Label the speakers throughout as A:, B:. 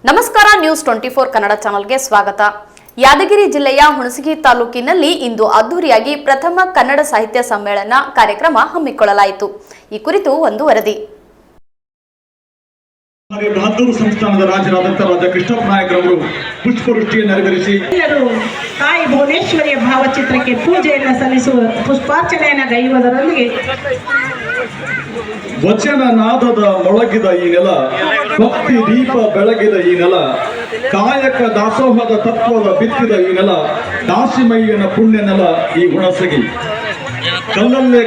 A: ನಮಸ್ಕಾರ, ನ್ಯೂಸ್ 24 ಕನ್ನಡ ಚಾನೆಲ್ಗೆ ಸ್ವಾಗತ. ಯಾದಗಿರಿ ಜಿಲ್ಲೆಯ ಹುಣಸಗಿ ತಾಲೂಕಿನಲ್ಲಿ ಇಂದು ಅದ್ದೂರಿಯಾಗಿ ಪ್ರಥಮ ಕನ್ನಡ ಸಾಹಿತ್ಯ ಸಮ್ಮೇಳನ ಕಾರ್ಯಕ್ರಮ ಹಮ್ಮಿಕೊಳ್ಳಲಾಯಿತು. ಈ ಕುರಿತು ಒಂದು ವರದಿ.
B: ಬಹದ್ದೂರು ಸಂಸ್ಥಾನದ ರಾಜರಾದಂತಹ ರಾಜ ಕೃಷ್ಣಪ್ಪ ನಾಯಕರವರು ಪುಷ್ಪವೃಷ್ಟಿಯನ್ನು ನೆರವೇರಿಸಿ
C: ತಾಯಿ ಭುವನೇಶ್ವರಿಯ ಭಾವಚಿತ್ರಕ್ಕೆ ಪೂಜೆಯನ್ನು ಸಲ್ಲಿಸುವ ಪುಷ್ಪಾರ್ಚನೆಯನ್ನು ಗೈಯುವುದರೊಂದಿಗೆ
B: ವಚನ ನಾದದ ಮೊಳಗಿದ ಈ ನೆಲ, ಭಕ್ತಿ ದೀಪ ಬೆಳಗಿದ ಈ ನೆಲ, ಕಾಯಕ ದಾಸೋಹದ ತತ್ವದ ಬಿತ್ತಿದ ಈ ನೆಲ, ದಾಸಿಮಯ್ಯನ ಪುಣ್ಯ ನೆಲ ಈ ಹುಣಸಗಿ. ಕಲ್ಲಲ್ಲೇ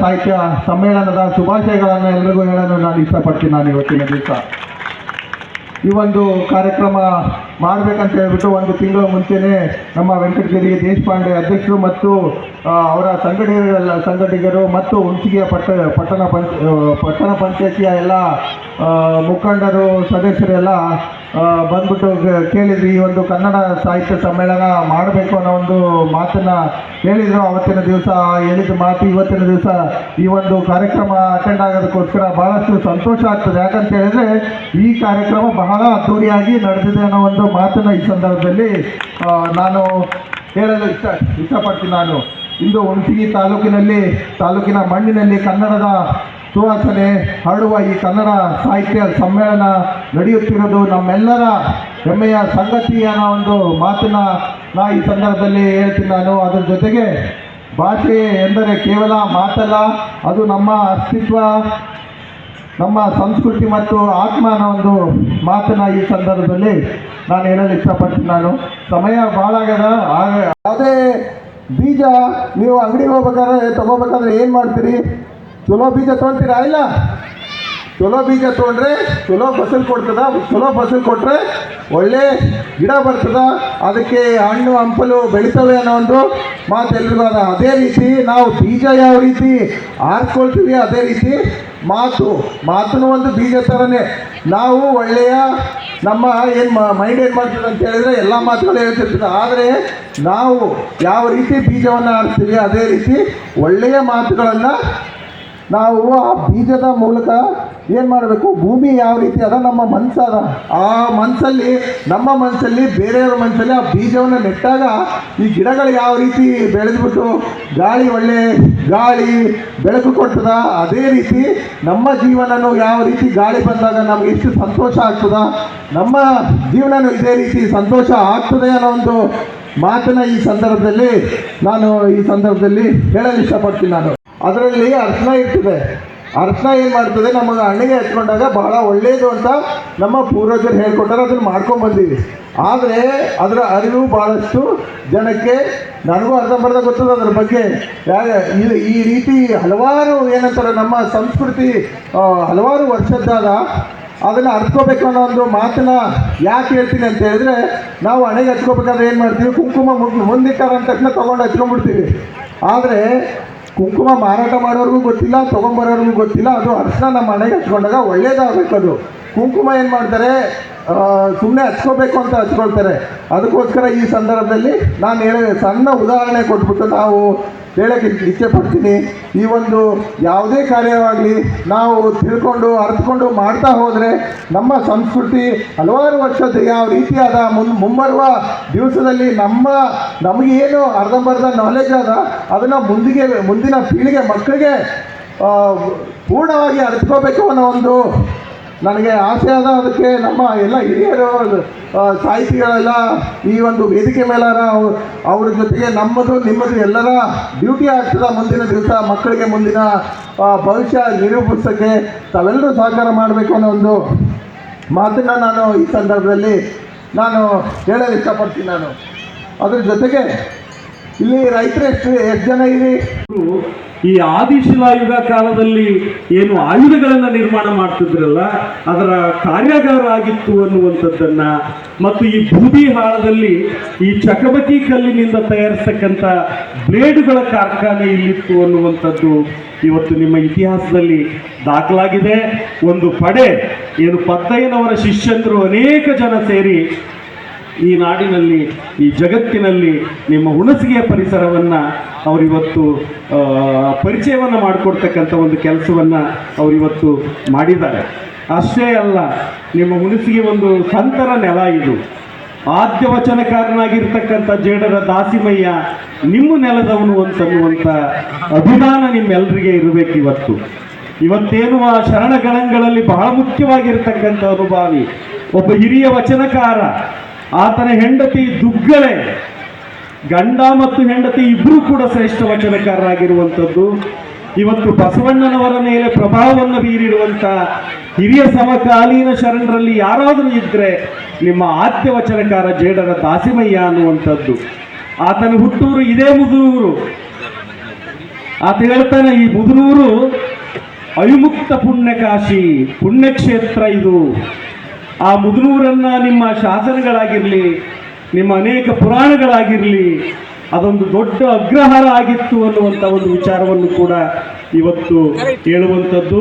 D: ಸಾಹಿತ್ಯ ಸಮ್ಮೇಳನದ ಶುಭಾಶಯಗಳನ್ನು ಎಲ್ಲರಿಗೂ ಹೇಳಲು ನಾನು ಇಷ್ಟಪಡ್ತೀನಿ. ನಾನು ಇವತ್ತಿನ ದಿವಸ ಈ ಒಂದು ಕಾರ್ಯಕ್ರಮ ಮಾಡಬೇಕಂತ ಹೇಳ್ಬಿಟ್ಟು ಒಂದು ತಿಂಗಳ ಮುಂಚೆನೇ ನಮ್ಮ ವೆಂಕಟಗಿರಿ ದೇಶಪಾಂಡೆ ಅಧ್ಯಕ್ಷರು ಮತ್ತು ಅವರ ಸಂಘಟಕರು ಮತ್ತು ಹುಣಸಗಿಯ ಪಟ್ಟಣ ಪಂಚಾಯತಿಯ ಎಲ್ಲ ಮುಖಂಡರು ಸದಸ್ಯರೆಲ್ಲ ಬಂದ್ಬಿಟ್ಟು ಕೇಳಿದ್ರು, ಈ ಒಂದು ಕನ್ನಡ ಸಾಹಿತ್ಯ ಸಮ್ಮೇಳನ ಮಾಡಬೇಕು ಅನ್ನೋ ಒಂದು ಮಾತನ್ನು ಹೇಳಿದರು. ಅವತ್ತಿನ ದಿವಸ ಹೇಳಿದ ಮಾತು ಇವತ್ತಿನ ದಿವಸ ಈ ಒಂದು ಕಾರ್ಯಕ್ರಮ ಅಟೆಂಡ್ ಆಗೋದಕ್ಕೋಸ್ಕರ ಭಾಳಷ್ಟು ಸಂತೋಷ ಆಗ್ತದೆ. ಯಾಕಂತ ಹೇಳಿದ್ರೆ ಈ ಕಾರ್ಯಕ್ರಮ ಬಹಳ ಅದ್ದೂರಿಯಾಗಿ ನಡೆದಿದೆ ಅನ್ನೋ ಒಂದು ಮಾತನ್ನು ಈ ಸಂದರ್ಭದಲ್ಲಿ ನಾನು ಹೇಳಲು ಇಷ್ಟಪಡ್ತೀನಿ. ನಾನು ಇಂದು ಹುಣಸಗಿ ತಾಲೂಕಿನ ಮಣ್ಣಿನಲ್ಲಿ ಕನ್ನಡದ ಸುವಾಸನೆ ಹರಡುವ ಈ ಕನ್ನಡ ಸಾಹಿತ್ಯ ಸಮ್ಮೇಳನ ನಡೆಯುತ್ತಿರೋದು ನಮ್ಮೆಲ್ಲರ ಹೆಮ್ಮೆಯ ಸಂಗತಿ ಅನ್ನೋ ಒಂದು ಮಾತನ್ನು ಈ ಸಂದರ್ಭದಲ್ಲಿ ಹೇಳ್ತೀನಿ ನಾನು. ಅದರ ಜೊತೆಗೆ ಭಾಷೆ ಎಂದರೆ ಕೇವಲ ಮಾತಲ್ಲ, ಅದು ನಮ್ಮ ಅಸ್ತಿತ್ವ, ನಮ್ಮ ಸಂಸ್ಕೃತಿ ಮತ್ತು ಆತ್ಮ ಅನ್ನೋ ಒಂದು ಮಾತನ್ನು ಈ ಸಂದರ್ಭದಲ್ಲಿ ನಾನು ಹೇಳಲು ಇಷ್ಟಪಡ್ತೀನಿ. ನಾನು ಸಮಯ ಭಾಳ ಆಗ್ಯದ. ಯಾವುದೇ ಬೀಜ ನೀವು ಅಂಗಡಿಗೆ ತೊಗೋಬೇಕಾದ್ರೆ ಏನು ಮಾಡ್ತೀರಿ? ಚಲೋ ಬೀಜ ತೊಗೊಳ್ತೀರಾ? ಇಲ್ಲ, ಚಲೋ ಬೀಜ ತೊಗೊಂಡ್ರೆ ಚಲೋ ಫಸಲು ಕೊಡ್ತದ. ಚಲೋ ಫಸಲು ಕೊಟ್ಟರೆ ಒಳ್ಳೆ ಗಿಡ ಬರ್ತದ, ಅದಕ್ಕೆ ಹಣ್ಣು ಹಂಪಲು ಬೆಳಿತವೆ ಅನ್ನೋ ಒಂದು ಮಾತು ಎಲ್ರಿಗೂ ಅದ. ಅದೇ ರೀತಿ ನಾವು ಬೀಜ ಯಾವ ರೀತಿ ಆರಿಸ್ಕೊಳ್ತೀವಿ, ಅದೇ ರೀತಿ ಮಾತನ್ನು ಒಂದು ಬೀಜ ಥರನೇ ನಾವು ಒಳ್ಳೆಯ ನಮ್ಮ ಮೈಂಡ್ ಏನು ಮಾಡ್ತದೆ ಅಂತ ಹೇಳಿದರೆ ಎಲ್ಲ ಮಾತುಗಳು ಹೇಳ್ತಿರ್ತದೆ. ಆದರೆ ನಾವು ಯಾವ ರೀತಿ ಬೀಜವನ್ನು ಆರಿಸ್ತೀವಿ ಅದೇ ರೀತಿ ಒಳ್ಳೆಯ ಮಾತುಗಳನ್ನು ನಾವು ಆ ಬೀಜದ ಮೂಲಕ ಏನು ಮಾಡಬೇಕು, ಭೂಮಿ ಯಾವ ರೀತಿ ಅದ, ನಮ್ಮ ಮನಸ್ಸದ, ಆ ಮನಸ್ಸಲ್ಲಿ, ನಮ್ಮ ಮನಸ್ಸಲ್ಲಿ, ಬೇರೆಯವ್ರ ಮನಸ್ಸಲ್ಲಿ ಆ ಬೀಜವನ್ನು ನೆಟ್ಟಾಗ ಈ ಗಿಡಗಳು ಯಾವ ರೀತಿ ಬೆಳೆದ್ಬಿಟ್ಟು ಗಾಳಿ, ಒಳ್ಳೆ ಗಾಳಿ ಬೆಳಕು ಕೊಡ್ತದ, ಅದೇ ರೀತಿ ನಮ್ಮ ಜೀವನನೂ ಯಾವ ರೀತಿ ಗಾಳಿ ಬಂದಾಗ ನಮ್ಗೆ ಎಷ್ಟು ಸಂತೋಷ ಆಗ್ತದ, ನಮ್ಮ ಜೀವನನೂ ಇದೇ ರೀತಿ ಸಂತೋಷ ಆಗ್ತದೆ ಅನ್ನೋ ಒಂದು ಮಾತನ್ನ ಈ ಸಂದರ್ಭದಲ್ಲಿ ಹೇಳಲು ಇಷ್ಟಪಡ್ತೀನಿ. ನಾನು ಅದರಲ್ಲಿ ಅರ್ಶನ ಇರ್ತದೆ. ಅರ್ಶನ ಏನು ಮಾಡ್ತದೆ, ನಮಗೆ ಹಣ್ಣಿಗೆ ಹಚ್ಕೊಂಡಾಗ ಬಹಳ ಒಳ್ಳೆಯದು ಅಂತ ನಮ್ಮ ಪೂರ್ವಜರು ಹೇಳ್ಕೊಟ್ಟಾರೆ, ಅದನ್ನು ಮಾಡ್ಕೊಂಡು ಬಂದೀವಿ. ಆದರೆ ಅದರ ಅರಿವು ಭಾಳಷ್ಟು ಜನಕ್ಕೆ, ನನಗೂ ಅರ್ಧಂಬರ್ಧ ಗೊತ್ತದ ಅದ್ರ ಬಗ್ಗೆ. ಈ ರೀತಿ ಹಲವಾರು ಏನಂತಾರೆ, ನಮ್ಮ ಸಂಸ್ಕೃತಿ ಹಲವಾರು ವರ್ಷದ್ದಾದ ಅದನ್ನು ಅರ್ತ್ಕೋಬೇಕು ಅನ್ನೋ ಒಂದು ಮಾತನ್ನ ಯಾಕೆ ಹೇಳ್ತೀನಿ ಅಂತ ಹೇಳಿದ್ರೆ, ನಾವು ಹಣೆಗೆ ಹಚ್ಕೋಬೇಕಾದ್ರೆ ಏನು ಮಾಡ್ತೀವಿ, ಕುಂಕುಮ ಮುಂದಿಟ್ಟಾರ ಅಂದ ತಕ್ಷಣ ತೊಗೊಂಡು ಹಚ್ಕೊಂಡ್ಬಿಡ್ತೀವಿ. ಆದರೆ ಕುಂಕುಮ ಮಾರಾಟ ಮಾಡೋರಿಗೂ ಗೊತ್ತಿಲ್ಲ, ತೊಗೊಂಬರೋರಿಗೂ ಗೊತ್ತಿಲ್ಲ. ಅದು ಅರ್ಶನ ನಮ್ಮ ಹಣೆಗೆ ಹಚ್ಕೊಂಡಾಗ ಒಳ್ಳೇದಾಗಬೇಕು. ಅದು ಕುಂಕುಮ ಏನು ಮಾಡ್ತಾರೆ, ಸುಮ್ಮನೆ ಹಚ್ಕೋಬೇಕು ಅಂತ ಹಚ್ಕೊಳ್ತಾರೆ. ಅದಕ್ಕೋಸ್ಕರ ಈ ಸಂದರ್ಭದಲ್ಲಿ ನಾನು ಸಣ್ಣ ಉದಾಹರಣೆ ಕೊಟ್ಬಿಟ್ಟು ನಾವು ಹೇಳೋಕ್ಕೆ ಇಚ್ಛೆ ಪಡ್ತೀನಿ. ಈ ಒಂದು ಯಾವುದೇ ಕಾರ್ಯವಾಗಲಿ ನಾವು ತಿಳ್ಕೊಂಡು ಅರ್ಥಕೊಂಡು ಮಾಡ್ತಾ ಹೋದರೆ ನಮ್ಮ ಸಂಸ್ಕೃತಿ ಹಲವಾರು ವರ್ಷದ ಯಾವ ರೀತಿಯಾದ ಮುಂಬರುವ ದಿವಸದಲ್ಲಿ ನಮಗೇನು ಅರ್ಧಂಬರ್ಧ ನಾಲೆಜ್ ಅದ ಅದನ್ನು ಮುಂದಿನ ಪೀಳಿಗೆ ಮಕ್ಕಳಿಗೆ ಪೂರ್ಣವಾಗಿ ಅರ್ಥಕೋಬೇಕು ಅನ್ನೋ ಒಂದು ನನಗೆ ಆಸೆ ಅದ. ಅದಕ್ಕೆ ನಮ್ಮ ಎಲ್ಲ ಹಿರಿಯರು, ಸಾಹಿತಿಗಳೆಲ್ಲ ಈ ಒಂದು ವೇದಿಕೆ ಮೇಲಾರ ಅವ್ರ ಜೊತೆಗೆ ನಮ್ಮದು ನಿಮ್ಮದು ಎಲ್ಲರ ಡ್ಯೂಟಿ ಆಗ್ತದೆ. ಮುಂದಿನ ದಿವಸ ಮಕ್ಕಳಿಗೆ ಮುಂದಿನ ಭವಿಷ್ಯ ನಿರೂಪಿಸೋಕ್ಕೆ ತಾವೆಲ್ಲರೂ ಸಹಕಾರ ಮಾಡಬೇಕು ಅನ್ನೋ ಒಂದು ಮಾತನ್ನು ನಾನು ಈ ಸಂದರ್ಭದಲ್ಲಿ ಹೇಳಲು ಇಷ್ಟಪಡ್ತೀನಿ. ನಾನು ಅದ್ರ ಜೊತೆಗೆ ಇಲ್ಲಿ ರೈತರು ಎಷ್ಟು ಜನ ಇರಿ,
E: ಈ ಆದಿಶಿಲಾಯುಗ ಕಾಲದಲ್ಲಿ ಏನು ಆಯುಧಗಳನ್ನು ನಿರ್ಮಾಣ ಮಾಡ್ತಿದ್ರಲ್ಲ ಅದರ ಕಾರ್ಯಾಗಾರ ಆಗಿತ್ತು ಅನ್ನುವಂಥದ್ದನ್ನು, ಮತ್ತು ಈ ಬೂದಿ ಹಾಳದಲ್ಲಿ ಈ ಚಕಮಕಿ ಕಲ್ಲಿನಿಂದ ತಯಾರಿಸ್ತಕ್ಕಂಥ ಬ್ಲೇಡುಗಳ ಕಾರ್ಖಾನೆ ಇಲ್ಲಿತ್ತು ಅನ್ನುವಂಥದ್ದು ಇವತ್ತು ನಿಮ್ಮ ಇತಿಹಾಸದಲ್ಲಿ ದಾಖಲಾಗಿದೆ. ಒಂದು ಪಡೆ ಏನು ಪದ್ದಯ್ಯನವರ ಶಿಷ್ಯಂದರು ಅನೇಕ ಜನ ಸೇರಿ ಈ ನಾಡಿನಲ್ಲಿ, ಈ ಜಗತ್ತಿನಲ್ಲಿ ನಿಮ್ಮ ಹುಣಸಗಿಯ ಪರಿಸರವನ್ನು ಅವರಿವತ್ತು ಪರಿಚಯವನ್ನು ಮಾಡಿಕೊಡ್ತಕ್ಕಂಥ ಒಂದು ಕೆಲಸವನ್ನು ಅವರಿವತ್ತು ಮಾಡಿದ್ದಾರೆ. ಅಷ್ಟೇ ಅಲ್ಲ, ನಿಮ್ಮ ಹುಣಸಗಿ ಒಂದು ಸಂತರ ನೆಲ. ಇದು ಆದ್ಯ ವಚನಕಾರನಾಗಿರ್ತಕ್ಕಂಥ ಜೇಡರ ದಾಸಿಮಯ್ಯ ನಿಮ್ಮ ನೆಲದವನು ಅಂತನ್ನುವಂಥ ಅಭಿಮಾನ ನಿಮ್ಮೆಲ್ಲರಿಗೆ ಇರಬೇಕು. ಇವತ್ತೇನು ಆ ಶರಣಗಣಗಳಲ್ಲಿ ಬಹಳ ಮುಖ್ಯವಾಗಿರ್ತಕ್ಕಂಥ ಅನುಭಾವಿ ಒಬ್ಬ ಹಿರಿಯ ವಚನಕಾರ, ಆತನ ಹೆಂಡತಿ ದುಗ್ಗಳೆ, ಗಂಡ ಮತ್ತು ಹೆಂಡತಿ ಇಬ್ಬರೂ ಕೂಡ ಶ್ರೇಷ್ಠ ವಚನಕಾರರಾಗಿರುವಂಥದ್ದು. ಇವತ್ತು ಬಸವಣ್ಣನವರ ಮೇಲೆ ಪ್ರಭಾವವನ್ನು ಬೀರಿರುವಂಥ ಹಿರಿಯ ಸಮಕಾಲೀನ ಶರಣರಲ್ಲಿ ಯಾರಾದರೂ ಇದ್ದರೆ ನಿಮ್ಮ ಆದ್ಯ ವಚನಕಾರ ಜೇಡರ ದಾಸಿಮಯ್ಯ ಅನ್ನುವಂಥದ್ದು. ಆತನ ಹುಟ್ಟೂರು ಇದೇ ಮುದುನೂರು. ಆತ ಹೇಳ್ತಾನೆ, ಈ ಮುದುನೂರು ಅವಿಮುಕ್ತ ಪುಣ್ಯಕಾಶಿ, ಪುಣ್ಯಕ್ಷೇತ್ರ ಇದು. ಆ ಮುದುನೂರನ್ನ ನಿಮ್ಮ ಶಾಸನಗಳಾಗಿರಲಿ, ನಿಮ್ಮ ಅನೇಕ ಪುರಾಣಗಳಾಗಿರಲಿ, ಅದೊಂದು ದೊಡ್ಡ ಅಗ್ರಹಾರ ಆಗಿತ್ತು ಅನ್ನುವಂಥ ಒಂದು ವಿಚಾರವನ್ನು ಕೂಡ ಇವತ್ತು ಹೇಳುವಂಥದ್ದು.